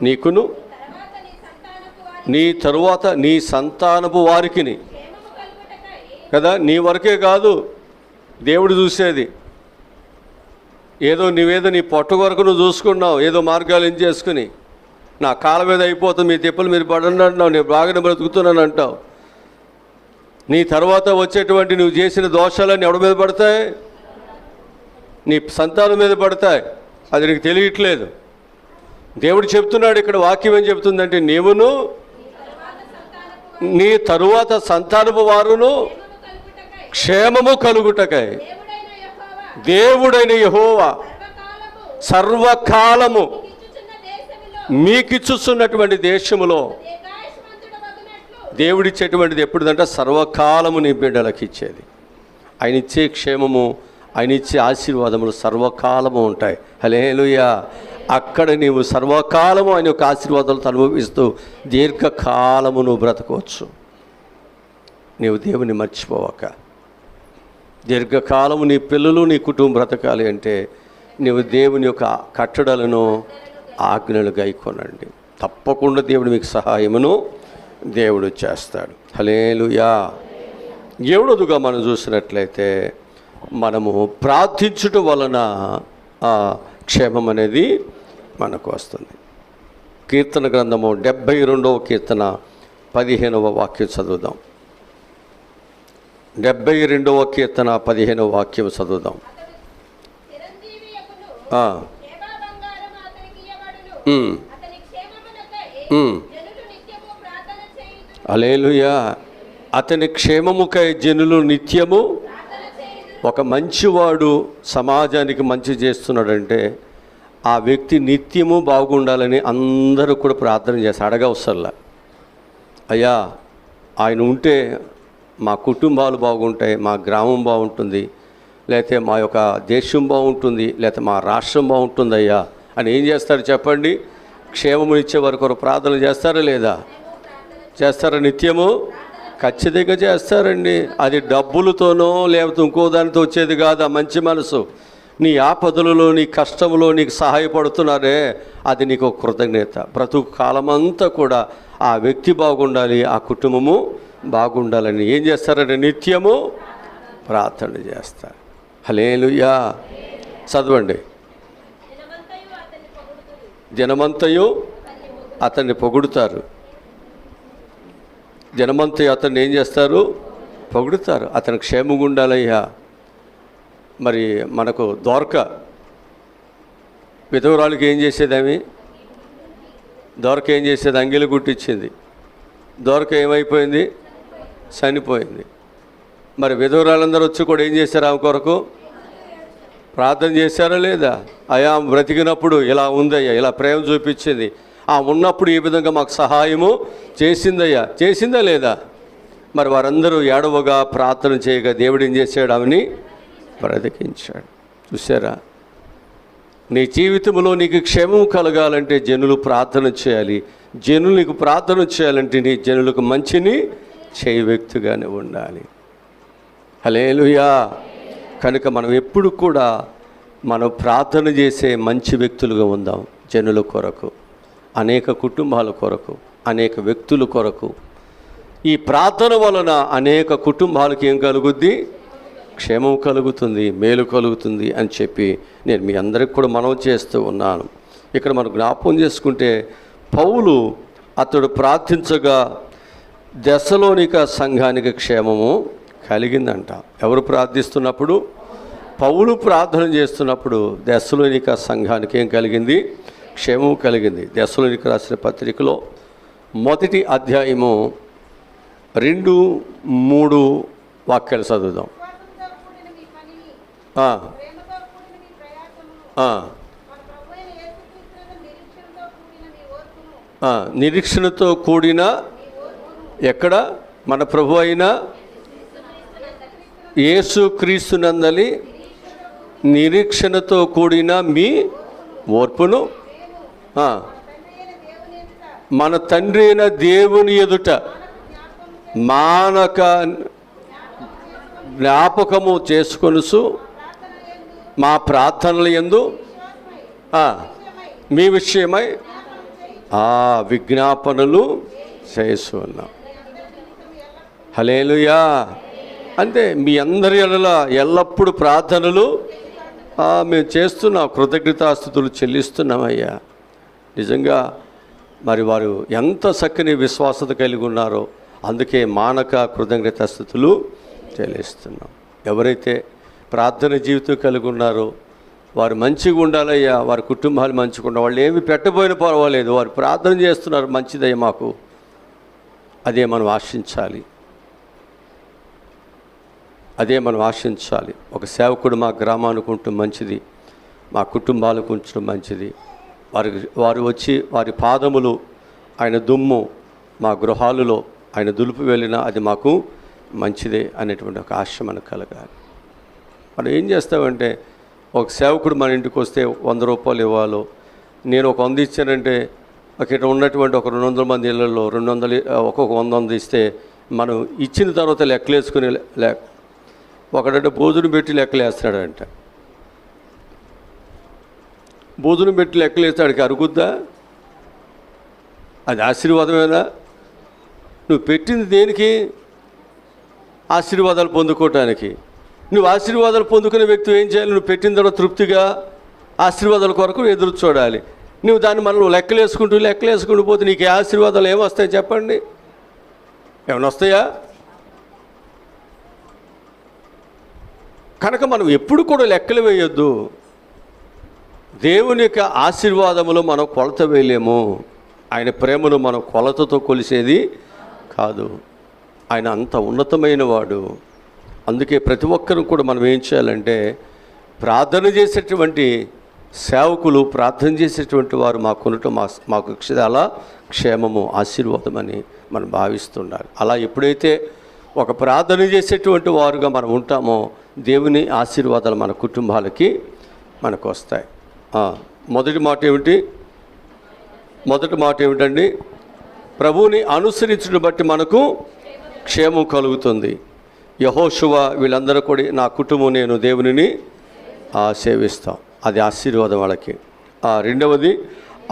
నీకును నీ తరువాత నీ సంతానపు వారికిని కదా, నీ వరకే కాదు దేవుడు చూసేది. ఏదో నీ పొట్ట వరకు నువ్వు చూసుకున్నావు, ఏదో మార్గాలు ఏం చేసుకుని నా కాళ్ళ మీద అయిపోతుంది, మీ తిప్పలు మీరు పడండి అంటున్నావు, నేను బాగానే బ్రతుకుతున్నాను అంటావు. నీ తర్వాత వచ్చేటువంటి నువ్వు చేసిన దోషాలన్నీ ఎవరి మీద పడతాయి? నీ సంతానం మీద పడతాయి. అది నీకు తెలియట్లేదు. దేవుడు చెప్తున్నాడు ఇక్కడ. వాక్యం ఏం చెప్తుందంటే, నీవును నీ తరువాత సంతానపు వారును క్షేమము కలుగుటకై దేవుడైన యెహోవా సర్వకాలము మీకిచ్చుచున్నటువంటి దేశములో. దేవుడిచ్చేటువంటిది ఎప్పుడుదంటే సర్వకాలము నీ బిడ్డలకు ఇచ్చేది. ఆయన ఇచ్చే క్షేమము, ఆయన ఇచ్చే ఆశీర్వాదములు సర్వకాలము ఉంటాయి. హల్లెలూయా. అక్కడ నీవు సర్వకాలము ఆయన యొక్క ఆశీర్వాదాలతో అనుభవిస్తూ దీర్ఘకాలము నువ్వు బ్రతకవచ్చు. నీవు దేవుని మర్చిపోవక దీర్ఘకాలము నీ పిల్లలు నీ కుటుంబం బ్రతకాలి అంటే నీవు దేవుని యొక్క కట్టడలను ఆజ్ఞలు గైకొనండి. తప్పకుండా దేవుడు మీకు సహాయమును దేవుడు చేస్తాడు. హల్లెలూయా. ఏడవదిగా మనం చూసినట్లయితే మనము ప్రార్థించుట వలన క్షేమం అనేది మనకు వస్తుంది. కీర్తన గ్రంథము 72వ కీర్తన 15వ వాక్యం చదువుదాం. 72వ కీర్తన 15వ వాక్యం చదువుదాం. హల్లెలూయా. అతని క్షేమముకై జనులు నిత్యము. ఒక మంచివాడు సమాజానికి మంచి చేస్తున్నాడంటే ఆ వ్యక్తి నిత్యము బాగుండాలని అందరూ కూడా ప్రార్థన చేస్తారు. అడగవసరంలా, అయ్యా ఆయన ఉంటే మా కుటుంబాలు బాగుంటాయి, మా గ్రామం బాగుంటుంది, లేకపోతే మా యొక్క దేశం బాగుంటుంది, లేకపోతే మా రాష్ట్రం బాగుంటుంది అయ్యా అని ఏం చేస్తారు చెప్పండి? క్షేమము ఇచ్చే వరకు ప్రార్థన చేస్తారా లేదా? చేస్తారా? నిత్యము ఖచ్చితంగా చేస్తారండి. అది డబ్బులతోనో లేకపోతే ఇంకో దానితో వచ్చేది కాదు. ఆ మంచి మనసు నీ ఆపదలలో, నీ కష్టంలో నీకు సహాయపడుతున్నారే, అది నీకు కృతజ్ఞత. బ్రతుకు కాలమంతా కూడా ఆ వ్యక్తి బాగుండాలి, ఆ కుటుంబము బాగుండాలని ఏం చేస్తారంటే నిత్యము ప్రార్థన చేస్తారు. హల్లెలూయా. చదవండి. జనమంతయు అతన్ని పొగుడుతారు. జనమంతయు అతన్ని ఏం చేస్తారు? పొగుడుతారు. అతని క్షేమంగా ఉండాలయ్యా. మరి మనకు దోర్క విధవరాళ్ళకి ఏం చేసేది? దోర్క ఏం చేసేది? అంగిలి గుట్టించింది. దోర్క ఏమైపోయింది? చనిపోయింది. మరి విధవరాళ్ళందరూ వచ్చి కూడా ఏం చేశారు? ఆమె కొరకు ప్రార్థన చేశారా లేదా? అయ్యా బ్రతికినప్పుడు ఇలా ఉందయ్యా, ఇలా ప్రేమ చూపించింది, ఉన్నప్పుడు ఈ విధంగా మాకు సహాయము చేసిందయ్యా, చేసిందా లేదా? మరి వారందరూ ఏడవగా ప్రార్థన చేయగా దేవుడు ఏం చేశాడు? ఆమెని బ్రతికించాడు. చూసారా? నీ జీవితంలో నీకు క్షేమం కలగాలంటే జనులు ప్రార్థన చేయాలి. జనులు నీకు ప్రార్థన చేయాలంటే నీ జనులకు మంచిని చేయి వ్యక్తిగానే ఉండాలి. హల్లెలూయా. కనుక మనం ఎప్పుడు కూడా మనం ప్రార్థన చేసే మంచి వ్యక్తులుగా ఉందాం. జనుల కొరకు, అనేక కుటుంబాల కొరకు, అనేక వ్యక్తుల కొరకు. ఈ ప్రార్థన వలన అనేక కుటుంబాలకు ఏం కలుగుద్ది? క్షేమం కలుగుతుంది, మేలు కలుగుతుంది అని చెప్పి నేను మీ అందరికి కూడా మనవి చేస్తూ ఉన్నాను. ఇక్కడ మనం జ్ఞాపకం చేసుకుంటే పౌలు అతడు ప్రార్థించగా దెస్సలోనిక సంఘానికి క్షేమము కలిగిందంట. ఎవరు ప్రార్థిస్తున్నప్పుడు? పౌలు ప్రార్థన చేస్తున్నప్పుడు దెస్సలోనిక సంఘానికి ఏం కలిగింది? క్షేమం కలిగింది. దెస్సలోనిక రాసిన పత్రికలో 1వ అధ్యాయము 2-3 వాక్యాలు చదువుదాం. నిరీక్షణతో కూడిన ఎక్కడ? మన ప్రభు అయిన యేసుక్రీస్తునందలి నిరీక్షణతో కూడిన మీ ఓర్పును మన తండ్రి అయిన దేవుని ఎదుట మానక జ్ఞాపకము చేసుకొనుసు మా ప్రార్థనల యందు మీ విషయమై విజ్ఞాపనలు చేస్తూ ఉన్నాం. హల్లెలూయా. అంటే మీ అందరి ఎడల ఎల్లప్పుడూ ప్రార్థనలు మేము చేస్తున్నాం, కృతజ్ఞతాస్తుతులు చెల్లిస్తున్నామయ్యా. నిజంగా మరి వారు ఎంత చక్కని విశ్వాసత కలిగి ఉన్నారో అందుకే మానక కృతజ్ఞతాస్తుతులు చెల్లిస్తున్నాం. ఎవరైతే ప్రార్థన జీవితం కలిగి ఉన్నారో వారు మంచిగా ఉండాలయ్యా, వారి కుటుంబాలు మంచిగా ఉండాలి. వాళ్ళు ఏమి పెట్టబోయినా పర్వాలేదు, వారు ప్రార్థన చేస్తున్నారు, మంచిదయ్యా మాకు. అదే మనం ఆశించాలి, అదే మనం ఆశించాలి. ఒక సేవకుడు మా గ్రామానికి ఉంటూ మంచిది, మా కుటుంబాలకు ఉంచడం మంచిది. వారు వచ్చి వారి పాదములు ఆయన దుమ్ము మా గృహాలలో ఆయన దులుపు వెళ్ళినా అది మాకు మంచిదే అనేటువంటి ఒక ఆశ మనకు కలగాలి. మనం ఏం చేస్తామంటే ఒక సేవకుడు మన ఇంటికి వస్తే 100 రూపాయలు ఇవ్వాలో, నేను ఒక 100 ఇచ్చానంటే ఇక్కడ ఉన్నటువంటి ఒక 200 మంది ఇళ్లలో 200 ఒక్కొక్క 100 ఇస్తే మనం ఇచ్చిన తర్వాత లెక్కలేసుకుని ఒకడంటే భోజనం పెట్టి లెక్కలేస్తాడంట. భోజనం పెట్టి లెక్కలేస్తాడికి అరుగుద్దా? అది ఆశీర్వాదమేనా? నువ్వు పెట్టింది దేనికి? ఆశీర్వాదాలు పొందుకోవటానికి. నువ్వు ఆశీర్వాదాలు పొందుకునే వ్యక్తి ఏం చేయాలి? నువ్వు పెట్టిన తర్వాత తృప్తిగా ఆశీర్వాదాల కొరకు ఎదురు చూడాలి. నువ్వు దాన్ని మనం లెక్కలేసుకుంటూ పోతే నీకు ఏ ఆశీర్వాదాలు ఏమొస్తాయి చెప్పండి? ఏమైనా వస్తాయా? కనుక మనం ఎప్పుడు కూడా లెక్కలు వేయొద్దు. దేవుని యొక్క ఆశీర్వాదములు మనం కొలత వేయలేము. ఆయన ప్రేమను మనం కొలతతో కొలిసేది కాదు. ఆయన అంత ఉన్నతమైన వాడు. అందుకే ప్రతి ఒక్కరూ కూడా మనం ఏం చేయాలంటే ప్రార్థన చేసేటువంటి సేవకులు, ప్రార్థన చేసేటువంటి వారు మాకు మాకు చాలా క్షేమము, ఆశీర్వాదమని మనం భావిస్తుండాలి. అలా ఎప్పుడైతే ఒక ప్రార్థన చేసేటువంటి వారుగా మనం ఉంటామో దేవుని ఆశీర్వాదాలు మన కుటుంబాలకి మనకు వస్తాయి. మొదటి మాట ఏమిటండి? ప్రభువుని అనుసరించడం బట్టి మనకు క్షేమం కలుగుతుంది. యెహోషువ వీళ్ళందరూ కూడా నా కుటుంబం నేను దేవునిని సేవిస్తాం, అది ఆశీర్వాదం వాళ్ళకి. రెండవది,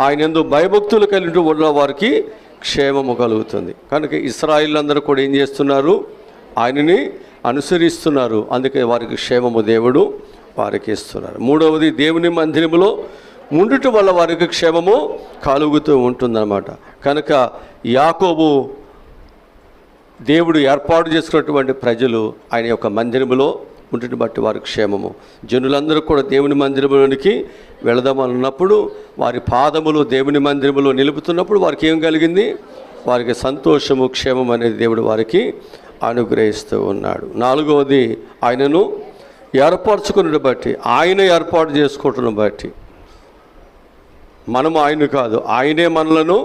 ఆయన యందు భయభక్తులు కలిగి ఉన్న వారికి క్షేమము కలుగుతుంది. కనుక ఇశ్రాయేలీయులందరూ కూడా ఏం చేస్తున్నారు? ఆయనని అనుసరిస్తున్నారు. అందుకే వారికి క్షేమము దేవుడు వారికి ఇస్తున్నారు. మూడవది, దేవుని మందిరములో ఉండుట వల్ల వారికి క్షేమము కలుగుతూ ఉంటుందన్నమాట. కనుక యాకోబు దేవుడు ఏర్పాటు చేసుకున్నటువంటి ప్రజలు ఆయన యొక్క మందిరములో ఉంటుని బట్టి వారి క్షేమము. జనులందరూ కూడా దేవుని మందిరంలోనికి వెళదామన్నప్పుడు వారి పాదములు దేవుని మందిరములో నిలుపుతున్నప్పుడు వారికి ఏం కలిగింది? వారికి సంతోషము, క్షేమం అనేది దేవుడు వారికి అనుగ్రహిస్తూ ఉన్నాడు. నాలుగవది, ఆయనను ఏర్పరచుకుని బట్టి, ఆయన ఏర్పాటు చేసుకోవటం బట్టి, మనము ఆయన కాదు, ఆయనే మనలను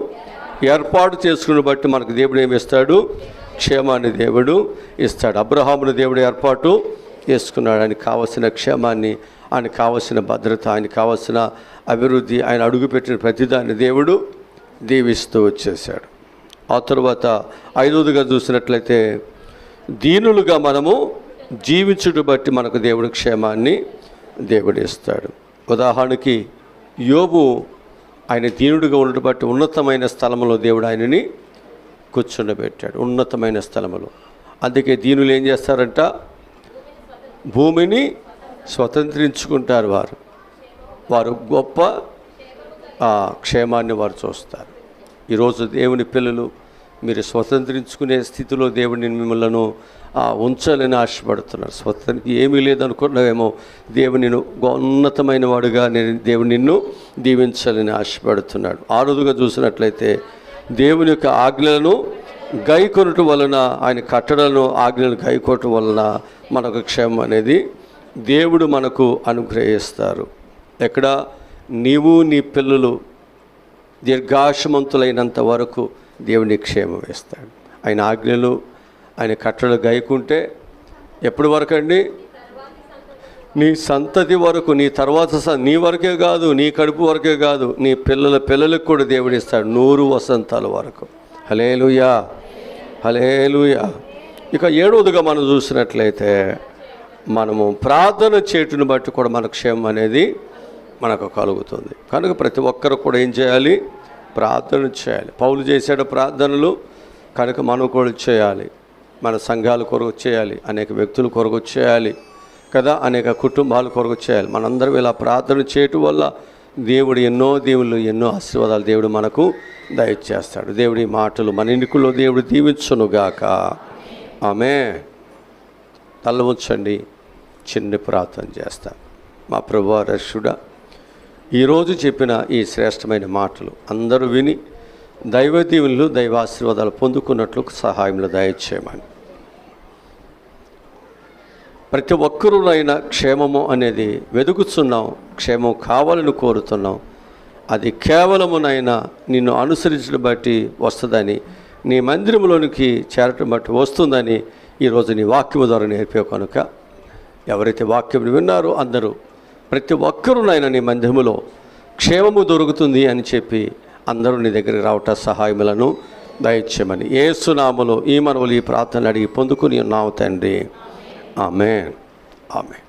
ఏర్పాటు చేసుకుని బట్టి మనకు దేవుడు ఏమి ఇస్తాడు? క్షేమాన్ని దేవుడు ఇస్తాడు. అబ్రహామును దేవుడు ఏర్పాటు చేసుకున్నాడు. ఆయనకు కావలసిన క్షేమాన్ని, ఆయనకు కావలసిన భద్రత, ఆయనకు కావలసిన అభివృద్ధి, ఆయన అడుగుపెట్టిన ప్రతిదాన్ని దేవుడు దీవిస్తూ వచ్చేసాడు. ఆ తరువాత ఐదవదిగా చూసినట్లయితే దీనులుగా మనము జీవించుట బట్టి మనకు దేవుడు క్షేమాన్ని దేవుడు ఇస్తాడు. ఉదాహరణకి యోబు ఆయన దీనుడిగా ఉండటం బట్టి ఉన్నతమైన స్థలంలో దేవుడు ఆయనని కూర్చుండబెట్టాడు, ఉన్నతమైన స్థలములో. అందుకే దీనులు ఏం చేస్తారంట? భూమిని స్వతంత్రించుకుంటారు. వారు గొప్ప క్షేమాన్ని వారు చూస్తారు. ఈరోజు దేవుని పిల్లలు, మీరు స్వతంత్రించుకునే స్థితిలో దేవుడిని మిమ్మల్ని ఉంచాలని ఆశపడుతున్నారు. ఏమీ లేదనుకున్నావేమో, దేవుని ఉన్నతమైన వాడుగా దేవుడు నిన్ను దీవించాలని ఆశపడుతున్నాడు. ఆరుదుగా చూసినట్లయితే దేవుని యొక్క ఆజ్ఞలను గైకొనటం వలన, ఆయన కట్టడలను ఆజ్ఞలను గైకొనటం వలన మనకు క్షేమం అనేది దేవుడు మనకు అనుగ్రహిస్తారు. ఎక్కడ? నీవు నీ పిల్లలు దీర్ఘాయుష్మంతులైనంత వరకు దేవుని క్షేమం ఇస్తాడు. ఆయన ఆజ్ఞలు, ఆయన కట్టడలు గైకుంటే ఎప్పటి వరకు అండి? నీ సంతతి వరకు, నీ తర్వాత నీ వరకే కాదు, నీ కడుపు వరకే కాదు, నీ పిల్లలకు కూడా దేవుడు ఇస్తాడు 100 వసంతాల వరకు. హల్లెలూయా, హల్లెలూయా. ఇక ఏడవదిగా మనం చూసినట్లయితే మనము ప్రార్థన చేయటను బట్టి కూడా మన క్షేమం అనేది మనకు కలుగుతుంది. కనుక ప్రతి ఒక్కరు కూడా ఏం చేయాలి? ప్రార్థన చేయాలి. పౌలు చేశాడు ప్రార్థనలు, కనుక మనం కూడా చేయాలి. మన సంఘాల కొరకు చేయాలి, అనేక వ్యక్తుల కొరకు చేయాలి కదా, అనేక కుటుంబాల కొరకు చేయాలి. మనందరం ఇలా ప్రార్థన చేయటం వల్ల దేవుడు ఎన్నో దీవులు, ఎన్నో ఆశీర్వాదాలు దేవుడు మనకు దయచేస్తాడు. దేవుడి మాటలు మన ఎన్నికల్లో దేవుడు దీవించునుగాక. ఆమేన్. తల ఉంచండి, చిన్న ప్రార్థన చేస్తాం. మా ప్రభువా, రక్షకుడా, ఈరోజు చెప్పిన ఈ శ్రేష్టమైన మాటలు అందరూ విని దైవ దీవులు, దైవాశీర్వాదాలు పొందుకున్నట్లు సహాయంలో దయచేయమని. ప్రతి ఒక్కరూనైనా క్షేమము అనేది వెతుకుతున్నాం, క్షేమం కావాలని కోరుతున్నాం. అది కేవలమునైనా నిన్ను అనుసరించడం బట్టి వస్తుందని, నీ మందిరంలోనికి చేరటం బట్టి వస్తుందని ఈరోజు నీ వాక్యము ద్వారా నేర్పే కనుక ఎవరైతే వాక్యం విన్నారో అందరూ, ప్రతి ఒక్కరూనైనా నీ మందిరములో క్షేమము దొరుకుతుంది అని చెప్పి అందరూ నీ దగ్గరికి రావట సహాయములను దయచేయమని యేసు నామములో ఈ మనవులు ఈ ప్రార్థనలు అడిగి పొందుకుని ఉన్నాము తండ్రి. ఆమేన్, ఆమేన్.